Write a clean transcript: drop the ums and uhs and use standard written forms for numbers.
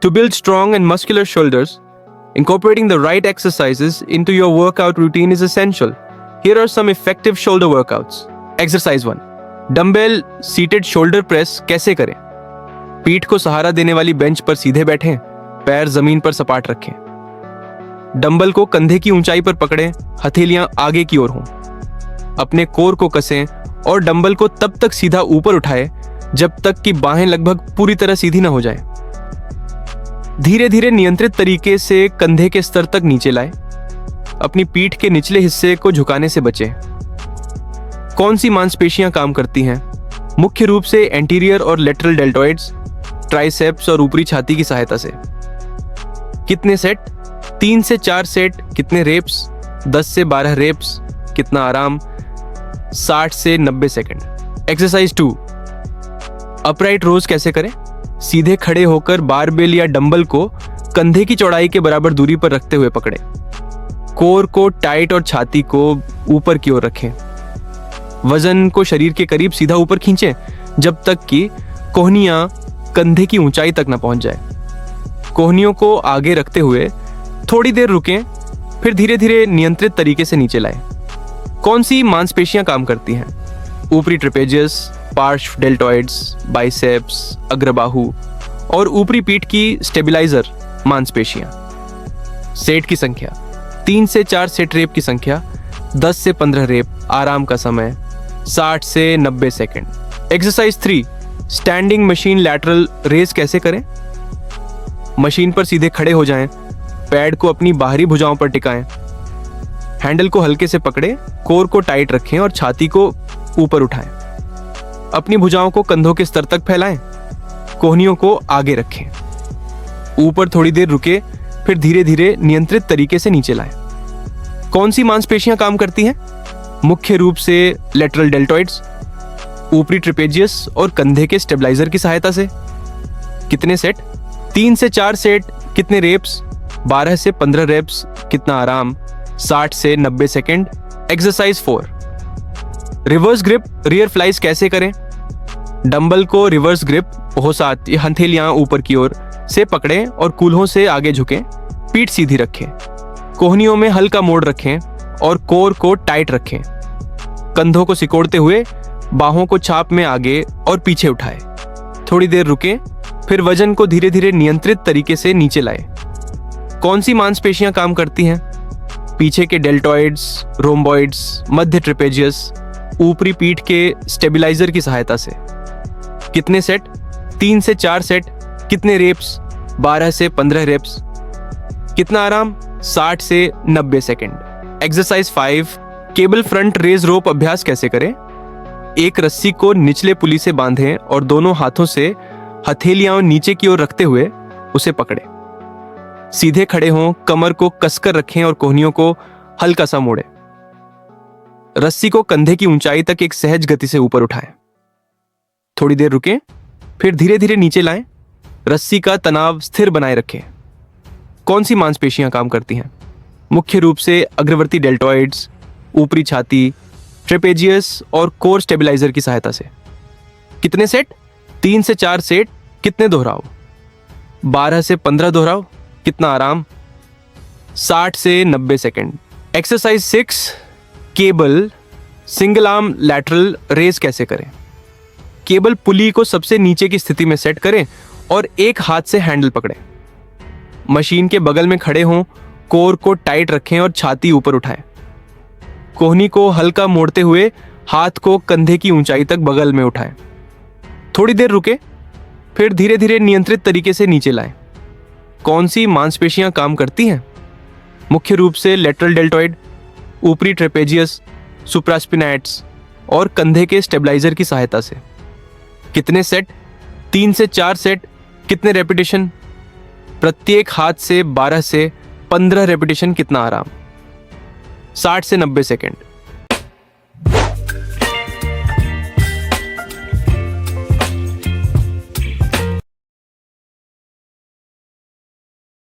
To build strong and muscular shoulders, incorporating the right exercises into your workout routine is essential. Here are some effective shoulder workouts. Exercise 1. Dumbbell seated shoulder press कैसे करें? पीठ को सहारा देने वाली bench पर सीधे बैठें, पैर जमीन पर सपाट रखें। डंबल को कंधे की ऊंचाई पर पकड़ें, हथेलियां आगे की ओर हों। अपने कोर को कसें और डंबल को तब तक सीधा ऊपर उठाएं जब तक कि बाहें लगभग पूरी तरह सीधी न हो जाएं। धीरे धीरे नियंत्रित तरीके से कंधे के स्तर तक नीचे लाएं। अपनी पीठ के निचले हिस्से को झुकाने से बचें। कौन सी मांसपेशियां काम करती हैं? मुख्य रूप से एंटीरियर और लेटरल डेल्टॉइड्स, ट्राइसेप्स और ऊपरी छाती की सहायता से। कितने सेट? 3 से 4 सेट। कितने रेप्स? 10 से 12 रेप्स। कितना आराम? 60 से 90 सेकंड। एक्सरसाइज 2. अपराइट रोज कैसे करें? सीधे खड़े होकर बारबेल या डंबल को कंधे की चौड़ाई के बराबर दूरी पर रखते हुए पकड़ें। कोर को टाइट और छाती को ऊपर की ओर रखें। वजन को शरीर के करीब सीधा ऊपर खींचें जब तक कि कोहनियां कंधे की ऊंचाई तक न पहुंच जाए। कोहनियों को आगे रखते हुए थोड़ी देर रुकें, फिर धीरे धीरे नियंत्रित तरीके से नीचे लाएं। कौन सी मांसपेशियां काम करती हैं? ऊपरी ट्रेपेजियस, पार्श्व डेल्टॉइड्स, बाइसेप्स, अग्रबाहु और ऊपरी पीठ की स्टेबिलाइजर मांसपेशियां। सेट की संख्या 3 से 4 सेट। रेप की संख्या 10 से 15 रेप। आराम का समय 60 से 90 second. Exercise 3. Standing machine lateral raise कैसे करें? मशीन पर सीधे खड़े हो जाएं, पैड को अपनी बाहरी भुजाओं पर टिकाएं, हैंडल को हल्के से पकड़ें, कोर को टाइट रखें और छाती को ऊपर उठाएं। अपनी भुजाओं को कंधों के स्तर तक फैलाएं, कोहनियों को आगे रखें। ऊपर थोड़ी देर रुके, फिर धीरे धीरे नियंत्रित तरीके से नीचे लाएं। कौन सी मांसपेशियां काम करती हैं? मुख्य रूप से लेटरल डेल्टॉइड्स, ऊपरी ट्रेपेजियस और कंधे के स्टेबलाइजर की सहायता से। कितने सेट? 3 से 4 सेट। कितने रेप्स? 12 से 15 रेप्स। कितना आराम? 60 से 90 second. Exercise 4. Reverse grip rear flies कैसे करें? डंबल को रिवर्स ग्रिप हो साथ हथेलियां ऊपर की ओर से पकड़ें और कूल्हों से आगे झुकें। पीठ सीधी रखें, कोहनियों में हल्का मोड़ रखें और कोर को टाइट रखें। कंधों को सिकोड़ते हुए बाहों को छाप में आगे और पीछे उठाएं। थोड़ी देर रुकें, फिर वजन को धीरे धीरे नियंत्रित तरीके से नीचे लाएं। कौन सी मांसपेशियां काम करती हैं? पीछे के डेल्टॉइड्स, रोम्बॉइड्स, मध्य ट्रेपेजियस, ऊपरी पीठ के स्टेबिलाइजर की सहायता से। कितने सेट? 3 से 4 सेट। कितने रेप्स? 12 से 15 रेप्स। कितना आराम? 60 से 90 second. Exercise 5. Cable front raise rope अभ्यास कैसे करें? एक रस्सी को निचले पुली से बांधें और दोनों हाथों से हथेलियां नीचे की ओर रखते हुए उसे पकड़ें। सीधे खड़े हों, कमर को कसकर रखें और कोहनियों को हल्का सा मोड़ें। रस्सी को कंधे की ऊंचाई तक एक सहज गति से ऊपर उठाएं। थोड़ी देर रुकें, फिर धीरे धीरे नीचे लाएं। रस्सी का तनाव स्थिर बनाए रखें। कौन सी मांसपेशियां काम करती हैं? मुख्य रूप से अग्रवर्ती डेल्टॉइड्स, ऊपरी छाती, ट्रेपेजियस और कोर स्टेबिलाइजर की सहायता से। कितने सेट? 3 से 4 सेट। कितने दोहराव? 12 से 15 दोहराव। कितना आराम? 60 से 90 second. Exercise 6. Cable single arm lateral raise कैसे करें? केबल पुली को सबसे नीचे की स्थिति में सेट करें और एक हाथ से हैंडल पकड़ें। मशीन के बगल में खड़े हों, कोर को टाइट रखें और छाती ऊपर उठाएं। कोहनी को हल्का मोड़ते हुए हाथ को कंधे की ऊंचाई तक बगल में उठाएं। थोड़ी देर रुके, फिर धीरे धीरे नियंत्रित तरीके से नीचे लाएं। कौन सी मांसपेशियां काम करती हैं? मुख्य रूप से लेटरल डेल्टॉइड, ऊपरी ट्रेपेजियस, सुप्रास्पिनैट्स और कंधे के स्टेबलाइजर की सहायता से। कितने सेट? 3 से 4 सेट। कितने रेपिटेशन? प्रत्येक हाथ से 12 से 15 रेपिटेशन। कितना आराम? 60 से 90 सेकंड।